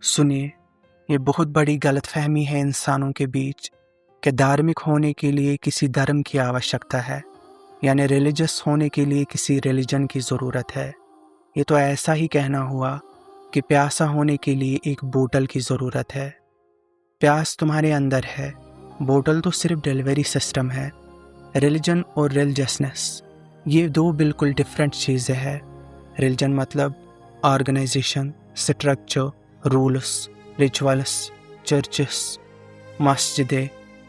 सुनिए, ये बहुत बड़ी गलतफहमी है इंसानों के बीच कि धार्मिक होने के लिए किसी धर्म की आवश्यकता है, यानी रिलीजियस होने के लिए किसी रिलीजन की ज़रूरत है। ये तो ऐसा ही कहना हुआ कि प्यासा होने के लिए एक बोतल की ज़रूरत है। प्यास तुम्हारे अंदर है, बोतल तो सिर्फ डिलीवरी सिस्टम है। रिलीजन और रिलीजियसनेस ये दो बिल्कुल डिफरेंट चीज़ें हैं। रिलीजन मतलब organisation, structure, rules, rituals, churches, मस्जिदें,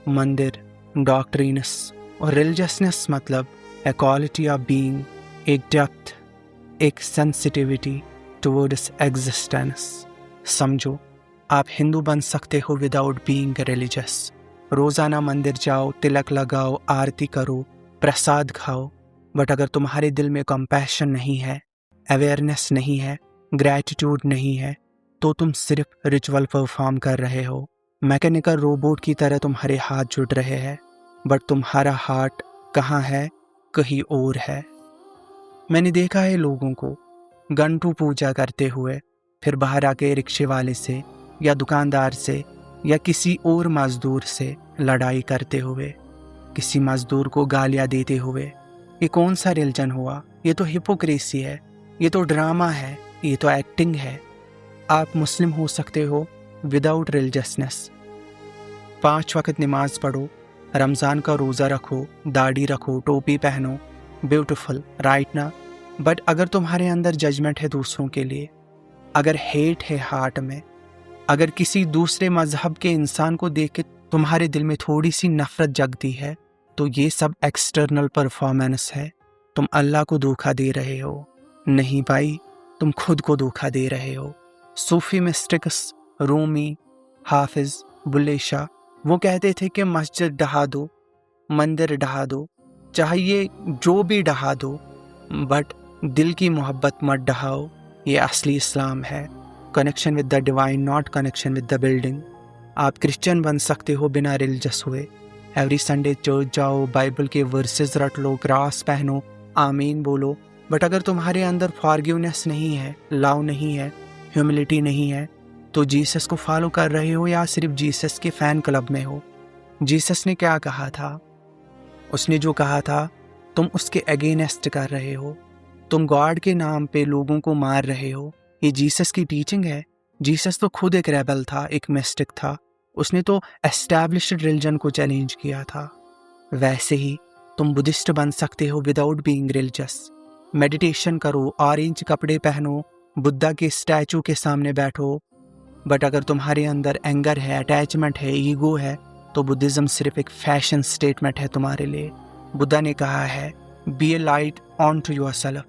मंदिर, डॉक्ट्रिनस। और रिलीजियसनेस मतलब ए क्वालिटी ऑफ बीइंग, एक डेप्थ, एक सेंसिटिविटी टुवर्ड्स एग्जिस्टेंस। समझो, आप हिंदू बन सकते हो विदाउट बीइंग रिलीजियस। रोज़ाना मंदिर जाओ, तिलक लगाओ, आरती करो, प्रसाद खाओ, बट अगर तुम्हारे दिल में कंपैशन नहीं है, अवेयरनेस नहीं है, ग्रैटिट्यूड नहीं है, तो तुम सिर्फ रिचुअल परफॉर्म कर रहे हो। मैकेनिकल रोबोट की तरह तुम्हारे हाथ जुड़ रहे हैं, बट तुम्हारा हार्ट कहाँ है? कहीं और है। मैंने देखा है लोगों को गंटू पूजा करते हुए फिर बाहर आके रिक्शे वाले से या दुकानदार से या किसी और मजदूर से लड़ाई करते हुए, किसी मजदूर को गालियाँ देते हुए। ये कौन सा रिलीजन हुआ? ये तो हिपोक्रेसी है, ये तो ड्रामा है, ये तो एक्टिंग है। आप मुस्लिम हो सकते हो विदाउट रिलीजियसनेस। 5 वक्त नमाज पढ़ो, रमज़ान का रोज़ा रखो, दाढ़ी रखो, टोपी पहनो, ब्यूटीफुल, राइट ना? बट अगर तुम्हारे अंदर जजमेंट है दूसरों के लिए, अगर हेट है हार्ट में, अगर किसी दूसरे मजहब के इंसान को देख के तुम्हारे दिल में थोड़ी सी नफरत जगती है, तो ये सब एक्सटर्नल परफॉर्मेंस है। तुम अल्लाह को धोखा दे रहे हो। नहीं भाई, तुम खुद को धोखा दे रहे हो। सूफी मिस्टिक्स, रूमी, हाफिज, बुल्ले शाह वो कहते थे कि मस्जिद ढहा दो, मंदिर ढहा दो, चाहिए जो भी ढहा दो, बट दिल की मोहब्बत मत ढहाओ। ये असली इस्लाम है। Connection with the divine, not connection with the building. आप क्रिश्चियन बन सकते हो बिना रिलीजियस हुए। एवरी संडे चर्च जाओ, बाइबल के वर्सेस रट लो, क्रॉस पहनो, आमीन बोलो, बट अगर तुम्हारे अंदर फॉरगिवनेस नहीं है, लव नहीं है, ह्यूमिलिटी नहीं है, तो जीसस को फॉलो कर रहे हो या सिर्फ जीसस के फैन क्लब में हो। जीसस ने क्या कहा था? उसने जो कहा था तुम उसके अगेंस्ट कर रहे हो। तुम गॉड के नाम पे लोगों को मार रहे हो। ये जीसस की टीचिंग है। जीसस तो खुद एक रेबल था, एक मिस्टिक था। उसने तो एस्टैब्लिश्ड रिलीजन को चैलेंज किया था। वैसे ही तुम बुद्धिस्ट बन सकते हो विदाउट बीइंग रिलीजियस। मेडिटेशन करो, ऑरेंज कपड़े पहनो, बुद्धा के स्टैचू के सामने बैठो, बट अगर तुम्हारे अंदर एंगर है, अटैचमेंट है, ईगो है, तो बुद्धिज्म सिर्फ एक फैशन स्टेटमेंट है तुम्हारे लिए। बुद्धा ने कहा है, be a light unto yourself,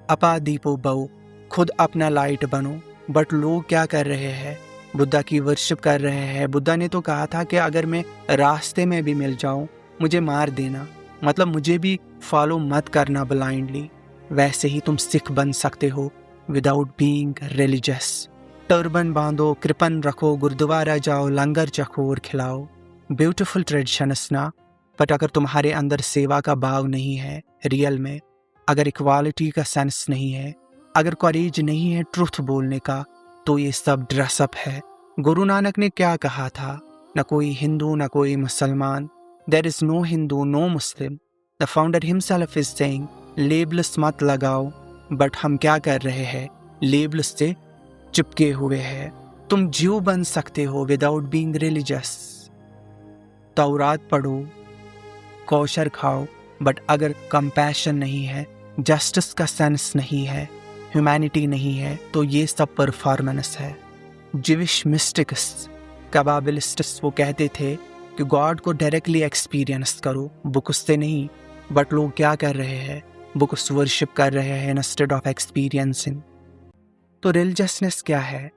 अपा दीपो बहु, खुद अपना लाइट बनो। बट लोग क्या कर रहे हैं? बुद्धा की वर्शिप कर रहे हैं। बुद्धा ने तो कहा था कि अगर मैं रास्ते में भी मिल जाऊं, मुझे मार देना, मतलब मुझे भी फॉलो मत करना ब्लाइंडली। वैसे ही तुम सिख बन सकते हो विदाउट बीइंग रिलीजियस। टर्बन बांधो, कृपन रखो, गुरुद्वारा जाओ, लंगर चखो और खिलाओ। ब्यूटीफुल ट्रेडिशंस ना, बट अगर तुम्हारे अंदर सेवा का भाव नहीं है रियल में, अगर इक्वालिटी का सेंस नहीं है, अगर करेज नहीं है ट्रुथ बोलने का, तो ये सब ड्रेसअप है। गुरु नानक ने क्या कहा था? न कोई हिंदू न कोई Musalman, there is no Hindu no Muslim. The founder himself is saying, labels मत लगाओ। बट हम क्या कर रहे हैं? लेबल्स से चिपके हुए हैं। तुम ज्यू बन सकते हो विदाउट बीइंग रिलीजियस। तौरात पढ़ो, कौशर खाओ, बट अगर कंपैशन नहीं है, जस्टिस का सेंस नहीं है, ह्यूमैनिटी नहीं है, तो ये सब परफॉर्मेंस है। जिविश मिस्टिक्स, कबाबिलिस्ट्स वो कहते थे कि गॉड को डायरेक्टली एक्सपीरियंस करो, बुक्स से नहीं। बट लोग क्या कर रहे हैं? बुक्स वर्शिप कर रहे हैं इंस्टेड ऑफ एक्सपीरियंसिंग। तो रिलीजियसनेस क्या है?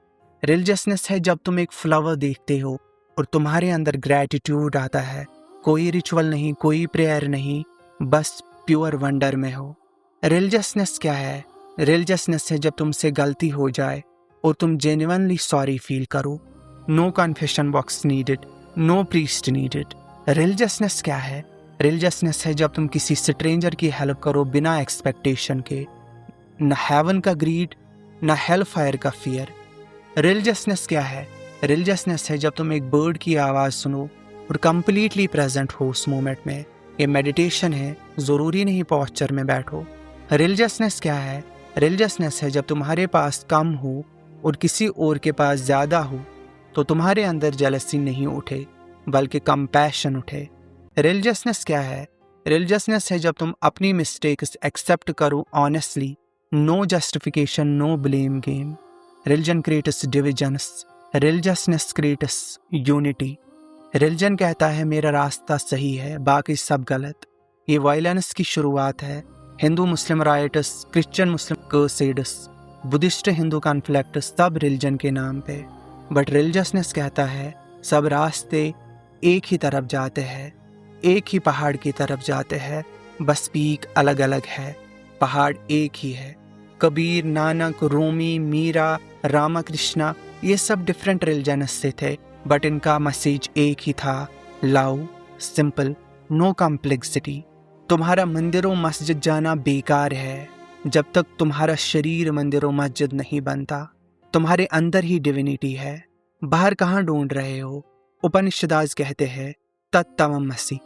रिलीजियसनेस है जब तुम एक फ्लावर देखते हो और तुम्हारे अंदर ग्रैटिट्यूड आता है। कोई रिचुअल नहीं, कोई प्रेयर नहीं, बस प्योर वंडर में हो। रिलीजियसनेस क्या है? रिलीजियसनेस है जब तुमसे गलती हो जाए और तुम जेन्युइनली सॉरी फील करो। No confession box needed, no priest needed. Religiousness क्या है? रिलीजियसनेस है जब तुम किसी स्ट्रेंजर की हेल्प करो बिना एक्सपेक्टेशन के। न हेवन का ग्रीड, न हेल फायर का फियर। रिलीजियसनेस क्या है? रिलीजियसनेस है जब तुम एक बर्ड की आवाज़ सुनो और कंप्लीटली प्रेजेंट हो उस मोमेंट में। ये मेडिटेशन है, ज़रूरी नहीं पोस्चर में बैठो। रिलीजियसनेस क्या है? रिलीजियसनेस है जब तुम्हारे पास कम हो और किसी और के पास ज़्यादा हो तो तुम्हारे अंदर जेलसी नहीं उठे बल्कि कंपैशन उठे। रिलीजियसनेस क्या है? रिलीजियसनेस है जब तुम अपनी मिस्टेक्स एक्सेप्ट करो honestly, no justification, no blame game. Religion creates divisions, religiousness creates unity. Religion कहता है मेरा रास्ता सही है, बाकी सब गलत। ये वायलेंस की शुरुआत है। Hindu Muslim riots, Christian Muslim crusades, Buddhist Hindu conflict, सब रिलीजन के नाम पे। बट रिलीजियसनेस कहता है सब रास्ते एक ही तरफ जाते हैं, एक ही पहाड़ की तरफ जाते हैं, बस पीक अलग अलग है, पहाड़ एक ही है। कबीर, नानक, रोमी, मीरा, रामाकृष्णा, ये सब डिफरेंट रिलीजन्स से थे बट इनका मैसेज एक ही था, लव, सिंपल, नो कॉम्प्लेक्सिटी। तुम्हारा मंदिरों मस्जिद जाना बेकार है जब तक तुम्हारा शरीर मंदिरों मस्जिद नहीं बनता। तुम्हारे अंदर ही डिविनिटी है, बाहर कहाँ ढूंढ रहे हो? उपनिषदाज कहते हैं तत्तवमसि,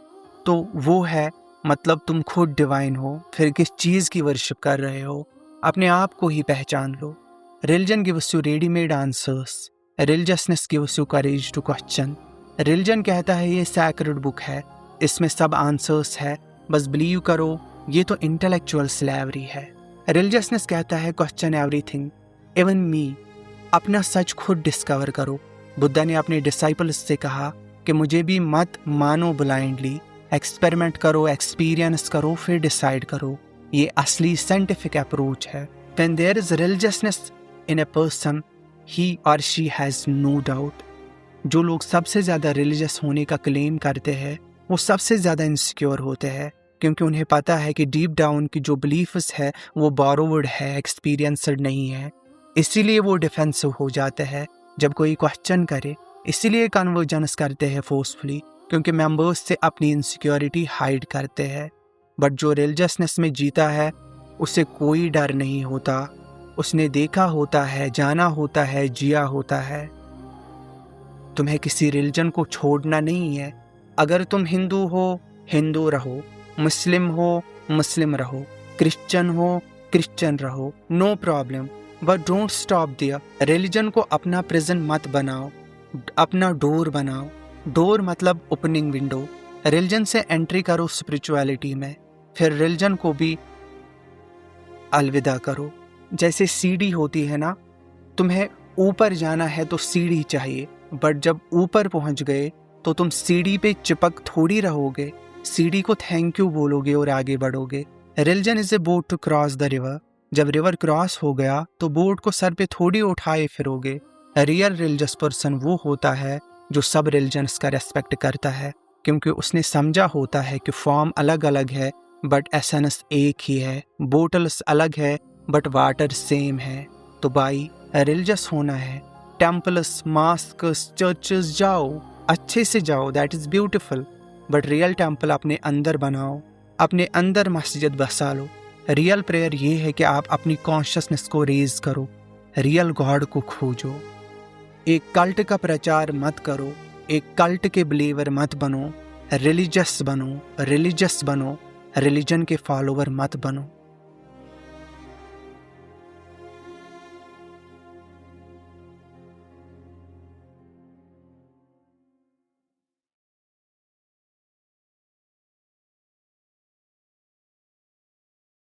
तो वो है, मतलब तुम खुद डिवाइन हो, फिर किस चीज़ की वर्शिप कर रहे हो? अपने आप को ही पहचान लो। Religion gives you readymade answers, religiousness gives you courage to question. Religion कहता है ये सैक्रेड बुक है, इसमें सब आंसर्स है, बस बिलीव करो। ये तो इंटेलेक्चुअल स्लेवरी है। रिलीजियसनेस कहता है क्वेश्चन एवरीथिंग, इवन मी। अपना सच खुद डिस्कवर करो। बुद्धा ने अपने डिसाइपल्स से कहा कि मुझे भी मत मानो ब्लाइंडली, एक्सपेरिमेंट करो, एक्सपीरियंस करो, फिर डिसाइड करो। ये असली साइंटिफिक अप्रोच है। When there is religiousness in a person, he or she has no doubt. जो लोग सबसे ज़्यादा रिलीजियस होने का क्लेम करते हैं वो सबसे ज़्यादा इनसिक्योर होते हैं, क्योंकि उन्हें पता है कि डीप डाउन की जो बिलीफ्स है वो बोरोवर्ड है, एक्सपीरियंसड नहीं है। इसीलिए वो डिफेंसिव हो जाते हैं जब कोई क्वेश्चन करे। इसीलिए कन्वर्जेंस करते हैं फोर्सफुली, क्योंकि मेंबर्स से अपनी इनसिक्योरिटी हाइड करते हैं। बट जो रिलीजियसनेस में जीता है उसे कोई डर नहीं होता। उसने देखा होता है, जाना होता है, जिया होता है। तुम्हें किसी रिलीजन को छोड़ना नहीं है। अगर तुम हिंदू हो, हिंदू रहो, मुस्लिम हो, मुस्लिम रहो, क्रिश्चियन हो, क्रिश्चियन रहो, no problem, but don't stop there. Religion को अपना प्रिजन मत बनाओ, अपना डोर बनाओ। डोर मतलब ओपनिंग विंडो। रिलीजन से एंट्री करो स्पिरिचुअलिटी में, फिर रिलीजन को भी अलविदा करो। जैसे सीढ़ी होती है ना, तुम्हें ऊपर जाना है तो सीढ़ी चाहिए, बट जब ऊपर पहुंच गए तो तुम सीढ़ी पे चिपक थोड़ी रहोगे, सीढ़ी को थैंक यू बोलोगे और आगे बढ़ोगे। Religion is a boat to cross the river. जब रिवर क्रॉस हो गया तो बोट को सर पे थोड़ी उठाए फिरोगे। रियल रिलीजियस पर्सन वो होता है जो सब रिलीजन्स का रेस्पेक्ट करता है, क्योंकि उसने समझा होता है कि फॉर्म अलग अलग है बट एसेंस एक ही है, बोटल्स अलग है बट वाटर सेम है। तो भाई रिलीजियस होना है, टेम्पल्स, मास्क्स, चर्चेस जाओ, अच्छे से जाओ, that is beautiful, but real temple अपने अंदर बनाओ, अपने अंदर मस्जिद बसा लो। रियल प्रेयर ये है कि आप अपनी कॉन्शियसनेस को रेज करो, रियल गॉड को खोजो। एक कल्ट का प्रचार मत करो, एक कल्ट के बिलीवर मत बनो, रिलीजियस बनो, रिलीजियस बनो, रिलीजन के फॉलोवर मत बनो।